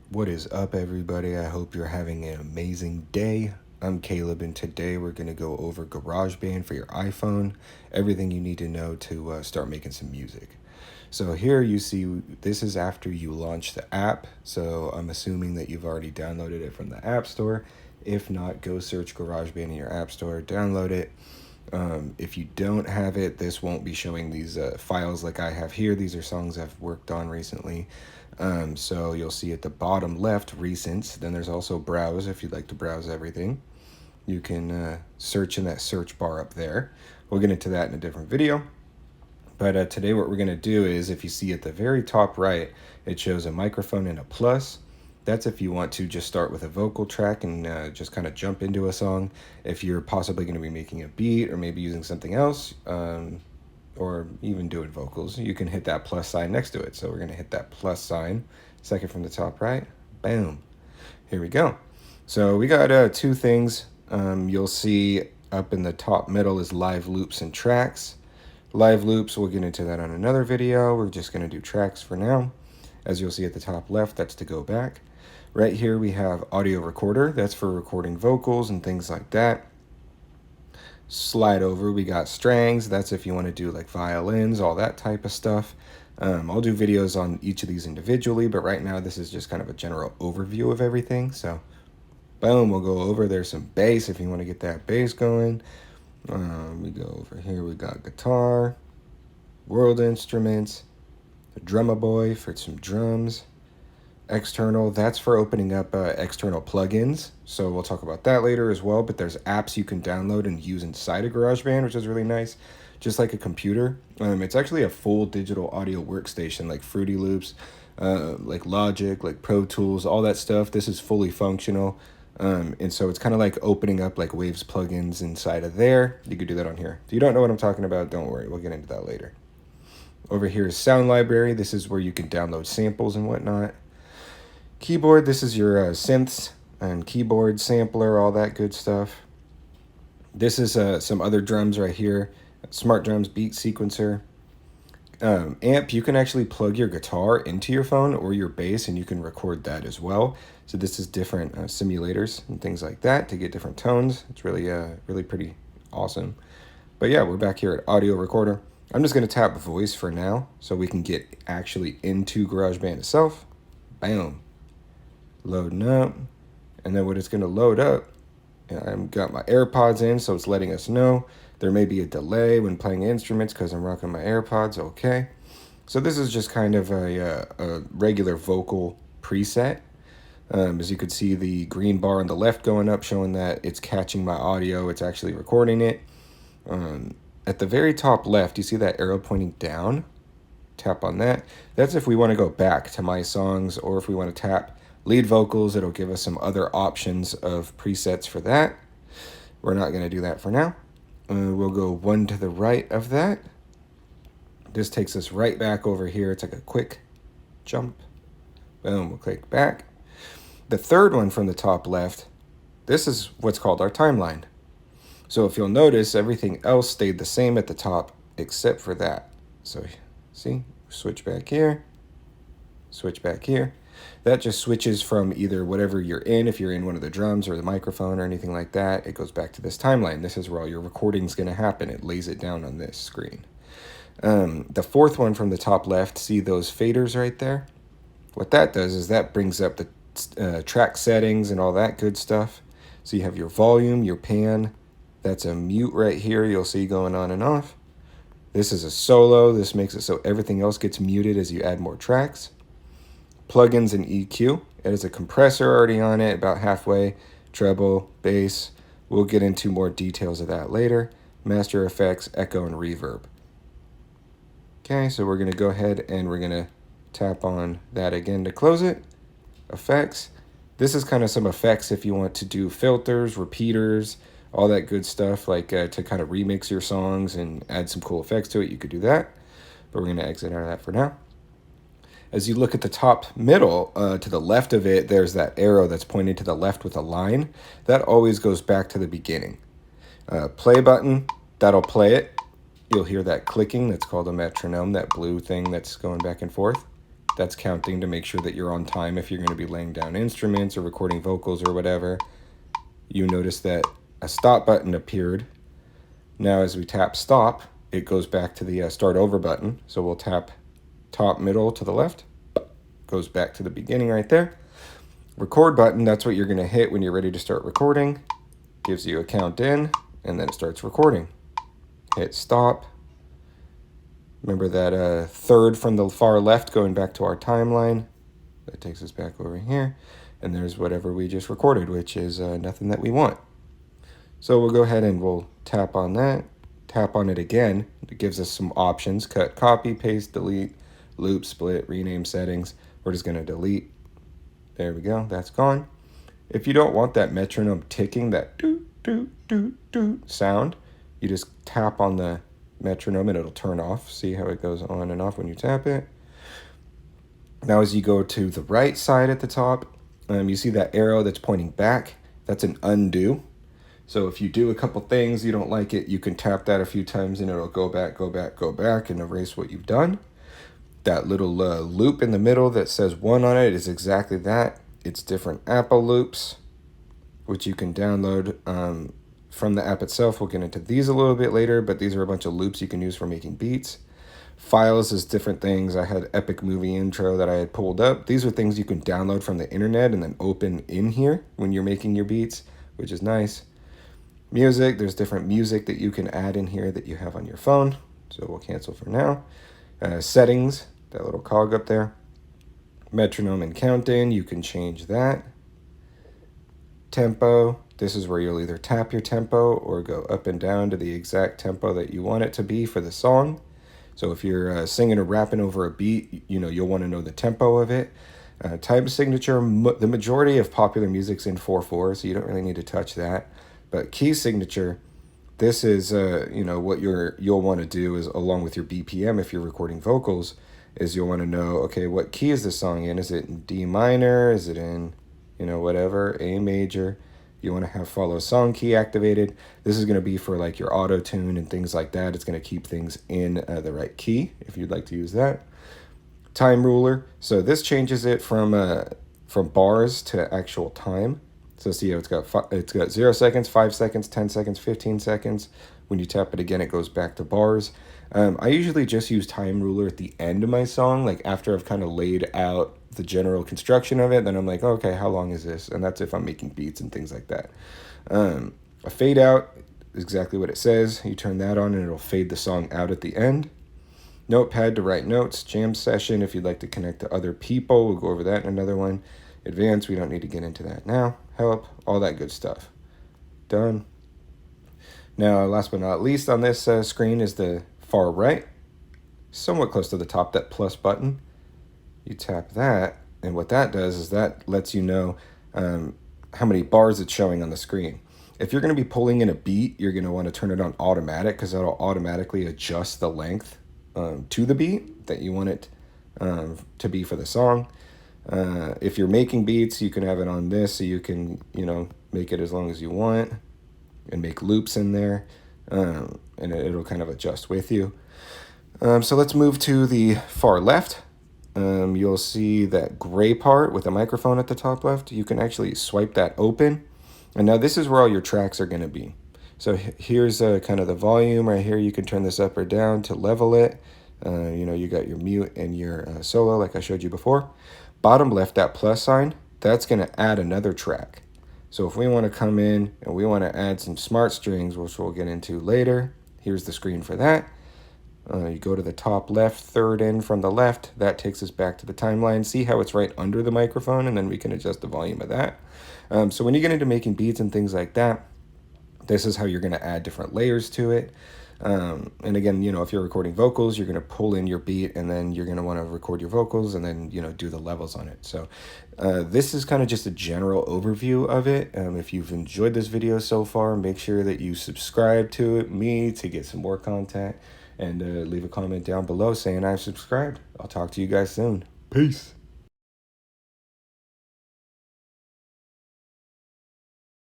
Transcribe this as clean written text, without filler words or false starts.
What is up, everybody? I hope you're having an amazing day. I'm Caleb, and today we're going to go over GarageBand for your iPhone, everything you need to know to start making some music. So here you see this is after you launch the app, so I'm assuming that you've already downloaded it from the App Store. If not, go search GarageBand in your App Store, download it. If you don't have it, this won't be showing these files like I have here. These are songs I've worked on recently. So you'll see at the bottom left, Recents. Then there's also Browse if you'd like to browse everything. You can search in that search bar up there. We'll get into that in a different video. But today what we're going to do is, if you see at the very top right, it shows a microphone and a plus. That's if you want to just start with a vocal track and just kind of jump into a song. If you're possibly going to be making a beat or maybe using something else, or even doing vocals, you can hit that plus sign next to it. So we're going to hit that plus sign, second from the top right. Boom. Here we go. So we got two things. You'll see up in the top middle is live loops and tracks. Live loops, we'll get into that on another video. We're just going to do tracks for now. As you'll see at the top left, that's to go back. Right here we have audio recorder. That's for recording vocals and things like that. Slide over, we got strings. That's if you want to do like violins, all that type of stuff. I'll do videos on each of these individually, but right now this is just kind of a general overview of everything. So boom, we'll go over. There's some bass if you want to get that bass going. We go over here, we got guitar, world instruments, a drummer boy for some drums, external, that's for opening up external plugins. So we'll talk about that later as well, but there's apps you can download and use inside of GarageBand, which is really nice. Just like a computer. It's actually a full digital audio workstation, like Fruity Loops, like Logic, like Pro Tools, all that stuff. This is fully functional. And so it's kind of like opening up like Waves plugins inside of there. You could do that on here. If you don't know what I'm talking about, don't worry. We'll get into that later. Over here is Sound Library. This is where you can download samples and whatnot. Keyboard, this is your synths and keyboard sampler, all that good stuff. This is some other drums right here. Smart Drums Beat Sequencer. Amp, you can actually plug your guitar into your phone or your bass and you can record that as well. So this is different simulators and things like that to get different tones. It's really really pretty awesome. But yeah, we're back here at audio recorder. I'm just going to tap voice for now so we can get actually into GarageBand itself. Bam. Loading up. And then what it's going to load up, I've got my AirPods in, so it's letting us know. There may be a delay when playing instruments because I'm rocking my AirPods. Okay. So this is just kind of a regular vocal preset. As you could see, the green bar on the left going up showing that it's catching my audio. It's actually recording it. At the very top left, you see that arrow pointing down? Tap on that. That's if we want to go back to my songs, or if we want to tap lead vocals, it'll give us some other options of presets for that. We're not going to do that for now. We'll go one to the right of that. This takes us right back over here. It's like a quick jump. Boom, we'll click back. The third one from the top left, this is what's called our timeline. So if you'll notice, everything else stayed the same at the top except for that. So see, switch back here, switch back here. That just switches from either whatever you're in, if you're in one of the drums or the microphone or anything like that, it goes back to this timeline. This is where all your recording's going to happen. It lays it down on this screen. The fourth one from the top left, see those faders right there? What that does is that brings up the track settings and all that good stuff. So you have your volume, your pan. That's a mute right here you'll see going on and off. This is a solo. This makes it so everything else gets muted as you add more tracks. Plugins and EQ. It has a compressor already on it, about halfway. Treble, bass. We'll get into more details of that later. Master effects, echo, and reverb. Okay, so we're going to go ahead and we're going to tap on that again to close it. Effects. This is kind of some effects if you want to do filters, repeaters, all that good stuff, like to kind of remix your songs and add some cool effects to it. You could do that, but we're going to exit out of that for now. As you look at the top middle, to the left of it, there's that arrow that's pointing to the left with a line. That always goes back to the beginning. Play button, that'll play it. You'll hear that clicking. That's called a metronome, that blue thing that's going back and forth. That's counting to make sure that you're on time if you're going to be laying down instruments or recording vocals or whatever. You notice that a stop button appeared. Now as we tap stop, it goes back to the start over button. So we'll tap top, middle to the left. Goes back to the beginning right there. Record button, that's what you're going to hit when you're ready to start recording. Gives you a count in, and then it starts recording. Hit stop. Remember that third from the far left going back to our timeline. That takes us back over here. And there's whatever we just recorded, which is nothing that we want. So we'll go ahead and we'll tap on that. Tap on it again. It gives us some options. Cut, copy, paste, delete, loop, split, rename settings. We're just going to delete. There we go. That's gone. If you don't want that metronome ticking, that doot, doot, doot, doot sound, you just tap on the metronome and it'll turn off. See how it goes on and off when you tap it. Now as you go to the right side at the top, you see that arrow that's pointing back. That's an undo. So if you do a couple things, you don't like it, you can tap that a few times and it'll go back, go back, go back and erase what you've done. That little loop in the middle that says 1 on it is exactly that. It's different Apple loops, which you can download from the app itself. We'll get into these a little bit later, but these are a bunch of loops you can use for making beats. Files is different things. I had Epic Movie Intro that I had pulled up. These are things you can download from the internet and then open in here when you're making your beats, which is nice. Music, there's different music that you can add in here that you have on your phone. So we'll cancel for now. Settings, that little cog up there. Metronome and count-in, you can change that. Tempo, this is where you'll either tap your tempo or go up and down to the exact tempo that you want it to be for the song. So if you're singing or rapping over a beat, you'll want to know the tempo of it. Time signature, the majority of popular music's in 4/4, so you don't really need to touch that. But key signature, this is what you'll want to do is along with your BPM if you're recording vocals, is you'll want to know, okay, what key is this song in? Is it in D minor? Is it in, whatever, A major? You want to have follow song key activated. This is going to be for like your auto tune and things like that. It's going to keep things in the right key if you'd like to use that. Time ruler. So this changes it from bars to actual time. So see how it's got 0 seconds, 5 seconds, 10 seconds, 15 seconds. When you tap it again, it goes back to bars. I usually just use time ruler at the end of my song, like after I've kind of laid out the general construction of it. Then I'm like, okay, how long is this? And that's if I'm making beats and things like that. A fade out is exactly what it says. You turn that on and it'll fade the song out at the end. Notepad to write notes. Jam session if you'd like to connect to other people. We'll go over that in another one. Advanced, we don't need to get into that now. Help, all that good stuff. Done. Now, last but not least on this screen is the far right, somewhat close to the top, that plus button. You tap that, and what that does is that lets you know how many bars it's showing on the screen. If you're going to be pulling in a beat, you're going to want to turn it on automatic because that'll automatically adjust the length to the beat that you want it to be for the song. If you're making beats, you can have it on this so you can, make it as long as you want and make loops in there, and it'll kind of adjust with you. So let's move to the far left. You'll see that gray part with the microphone at the top left. You can actually swipe that open. And now this is where all your tracks are going to be. So here's kind of the volume right here. You can turn this up or down to level it. You got your mute and your solo like I showed you before. Bottom left, that plus sign, that's going to add another track. So if we want to come in and we want to add some smart strings, which we'll get into later, here's the screen for that. You go to the top left, third in from the left. That takes us back to the timeline. See how it's right under the microphone, and then we can adjust the volume of that. So when you get into making beats and things like that, this is how you're going to add different layers to it. And again, if you're recording vocals, you're going to pull in your beat and then you're going to want to record your vocals and then, do the levels on it. So this is kind of just a general overview of it. If you've enjoyed this video so far, make sure that you subscribe to me to get some more content and leave a comment down below saying I've subscribed. I'll talk to you guys soon. Peace.